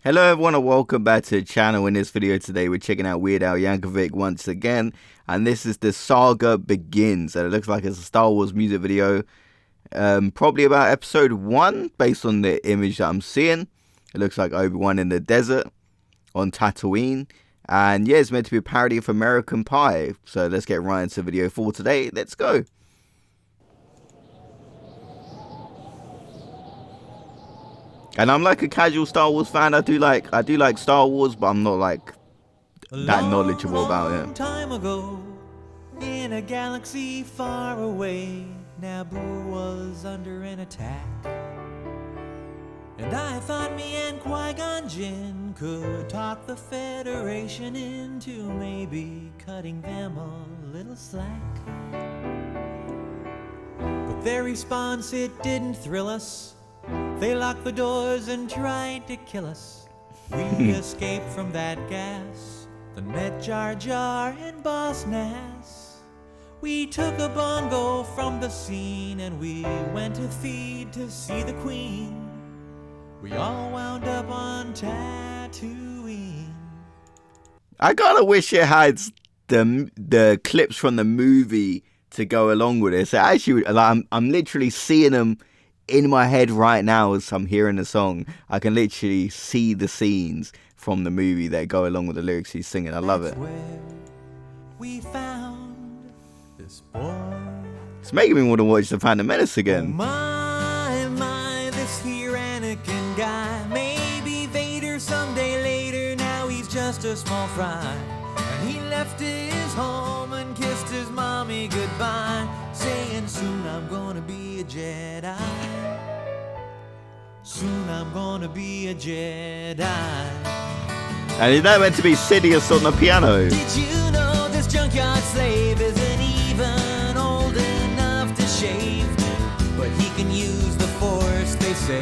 Hello everyone and welcome back to the channel. In this video today we're checking out Weird Al Yankovic once again, and this is the Saga Begins, and it looks like it's a Star Wars music video, probably about episode 1 based on the image that I'm seeing. It looks like Obi-Wan in the desert on Tatooine, and yeah, it's meant to be a parody of American Pie. So let's get right into video for today. Let's go. And I'm like a casual Star Wars fan. I do like Star Wars, but I'm not like that knowledgeable about it. Long time ago, in a galaxy far away, Naboo was under an attack. And I thought me and Qui-Gon Jinn could talk the Federation into maybe cutting them a little slack. But their response, it didn't thrill us. They locked the doors and tried to kill us. We escaped from that gas, then met Jar Jar and Boss Nass. We took a bongo from the scene and we went to feed to see the Queen. We all wound up on Tatooine. I kinda wish it had the clips from the movie to go along with it. So actually, like, I'm literally seeing them in my head right now as I'm hearing the song. I can literally see the scenes from the movie that go along with the lyrics he's singing. I love it. Where we found this boy. It's making me want to watch The Phantom Menace again. My, this here Anakin guy. Maybe Vader someday later. Now he's just a small fry. And he left his home and kissed his mommy goodbye, saying soon I'm gonna be a Jedi. Soon I'm gonna be a Jedi. And is that meant to be Sidious on the piano? Did you know this junkyard slave isn't even old enough to shave? But he can use the Force, they say.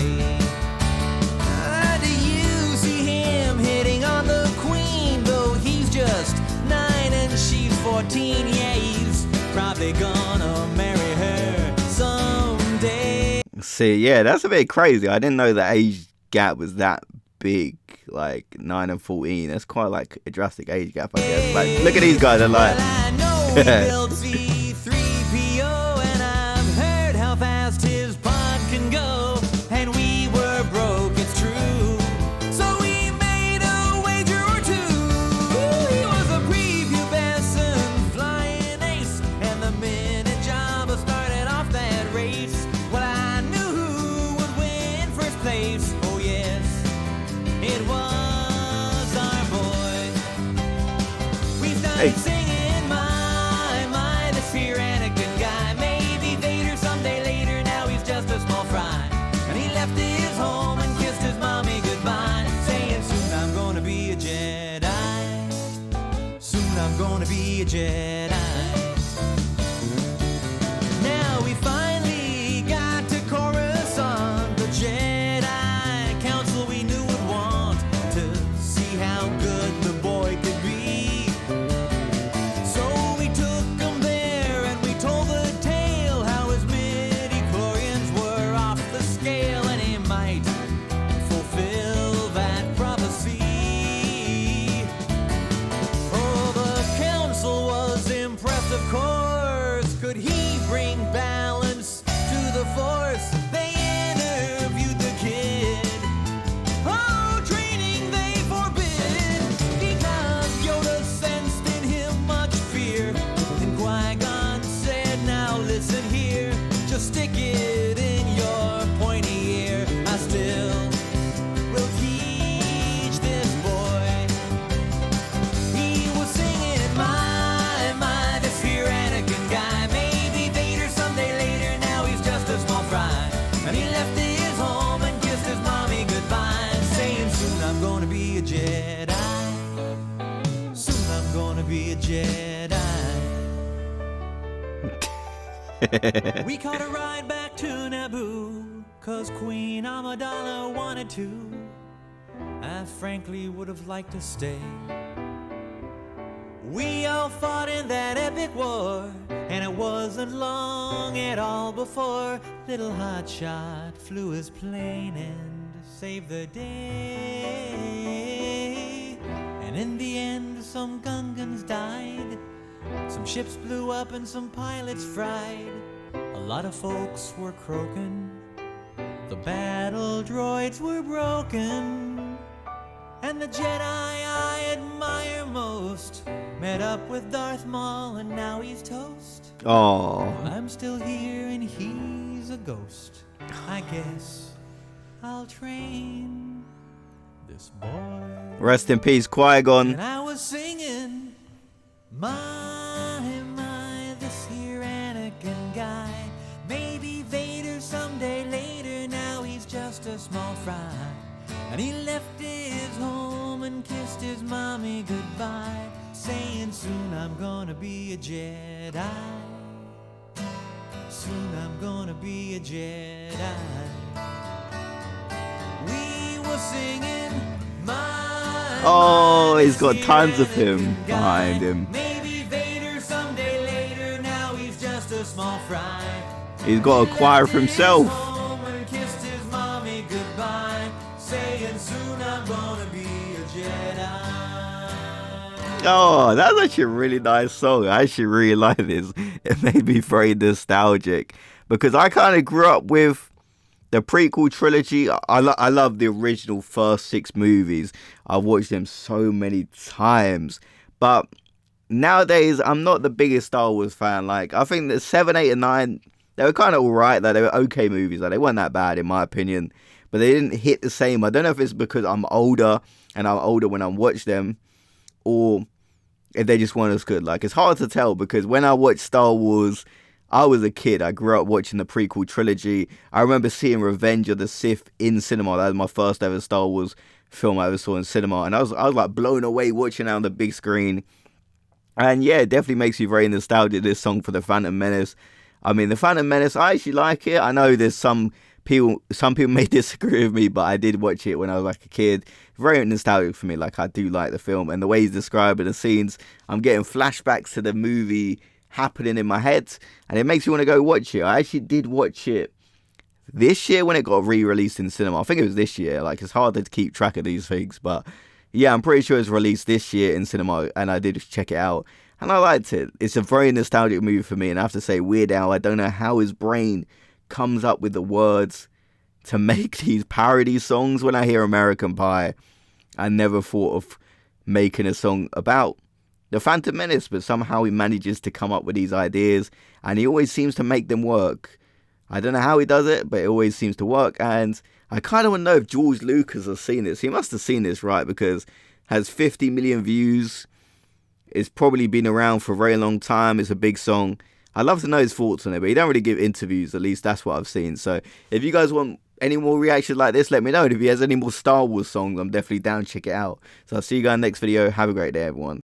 Do you see him hitting on the Queen? Though he's just 9 and she's 14. Yeah, he's probably gonna marry her someday. See, yeah, that's a bit crazy. I didn't know the age gap was that big, like 9 and 14. That's quite like a drastic age gap, I guess. Like, look at these guys, they're like... Well, I know he built C-3PO, and I've heard how fast his pod can go. And we were broke, it's true. So we made a wager or two. He was a prepubescent flying ace, and the minute Jabba started off that race, well, I knew who would win first place. Oh yes, it was our boy. We started singing, my, this here Anakin guy. Maybe Vader someday later. Now he's just a small fry. And he left his home and kissed his mommy goodbye, saying soon I'm gonna be a Jedi. Soon I'm gonna be a Jedi. Now we finally got to Coruscant, the Jedi Council we knew would want to see how good the boy could be. So we took him there and we told the tale how his midi-chlorians were off the scale, and he might fulfill that prophecy. Oh, the council was impressed, of course. Could he bring balance to the Force? They interviewed the kid. Oh, training they forbid, because Yoda sensed in him much fear. Then Qui-Gon said, now listen here, just stick it in your pointy ear. I still will teach this boy. He was singing, my, this here Anakin guy. Maybe Vader someday later. Now he's just a small fry. And he left his home and kissed his mommy goodbye, saying soon I'm gonna be a Jedi. Soon I'm gonna be a Jedi. We caught a ride back to Naboo, 'cause Queen Amidala wanted to. I frankly would have liked to stay. We all fought in that epic war, and it wasn't long at all before little hotshot flew his plane and saved the day. in the end, some Gungans died. Some ships blew up and some pilots fried. A lot of folks were croaking. The battle droids were broken. And the Jedi I admire most met up with Darth Maul and now he's toast. Oh. I'm still here and he's a ghost. I guess I'll train this boy. Rest in peace, Qui-Gon. And I was singing, my, this here Anakin guy. Maybe Vader someday later, now he's just a small fry. And he left his home and kissed his mommy goodbye, saying soon I'm gonna be a Jedi. Soon I'm gonna be a Jedi. We were singing, my, Oh, he's got tons of him behind him. Maybe Vader someday later, now he's just a small fry. He's got a choir for himself. Home and kissed his mommy goodbye, saying soon I'm gonna be a Jedi. Oh, that's actually a really nice song. I actually really like this. It made me very nostalgic because I kind of grew up with the prequel trilogy. I love the original first 6 movies. I've watched them so many times. But nowadays, I'm not the biggest Star Wars fan. Like, I think that 7, 8, and 9, they were kind of alright. Like, they were okay movies. Like, they weren't that bad, in my opinion. But they didn't hit the same. I don't know if it's because I'm older, and I'm older when I watch them, or if they just weren't as good. Like, it's hard to tell because when I watched Star Wars, I was a kid. I grew up watching the prequel trilogy. I remember seeing Revenge of the Sith in cinema. That was my first ever Star Wars film I ever saw in cinema. And I was like blown away watching it on the big screen. And yeah, it definitely makes you very nostalgic, this song for The Phantom Menace. I mean, The Phantom Menace, I actually like it. I know there's some people may disagree with me, but I did watch it when I was like a kid. Very nostalgic for me. Like, I do like the film, and the way he's describing the scenes, I'm getting flashbacks to the movie happening in my head, and it makes me want to go watch it. I actually did watch it this year when it got re-released in cinema. I think it was this year. Like, it's hard to keep track of these things, but yeah, I'm pretty sure it's released this year in cinema, and I did check it out, and I liked it. It's a very nostalgic movie for me, and I have to say, Weird Al, I don't know how his brain comes up with the words to make these parody songs. When I hear American Pie, I never thought of making a song about the Phantom Menace, but somehow he manages to come up with these ideas, and he always seems to make them work. I don't know how he does it, but it always seems to work. And I kind of want to know if George Lucas has seen this. He must have seen this, right? Because it has 50 million views. It's probably been around for a very long time. It's a big song. I'd love to know his thoughts on it, but he don't really give interviews. At least that's what I've seen. So if you guys want any more reactions like this, let me know. And if he has any more Star Wars songs, I'm definitely down to check it out. So I'll see you guys next video. Have a great day, everyone.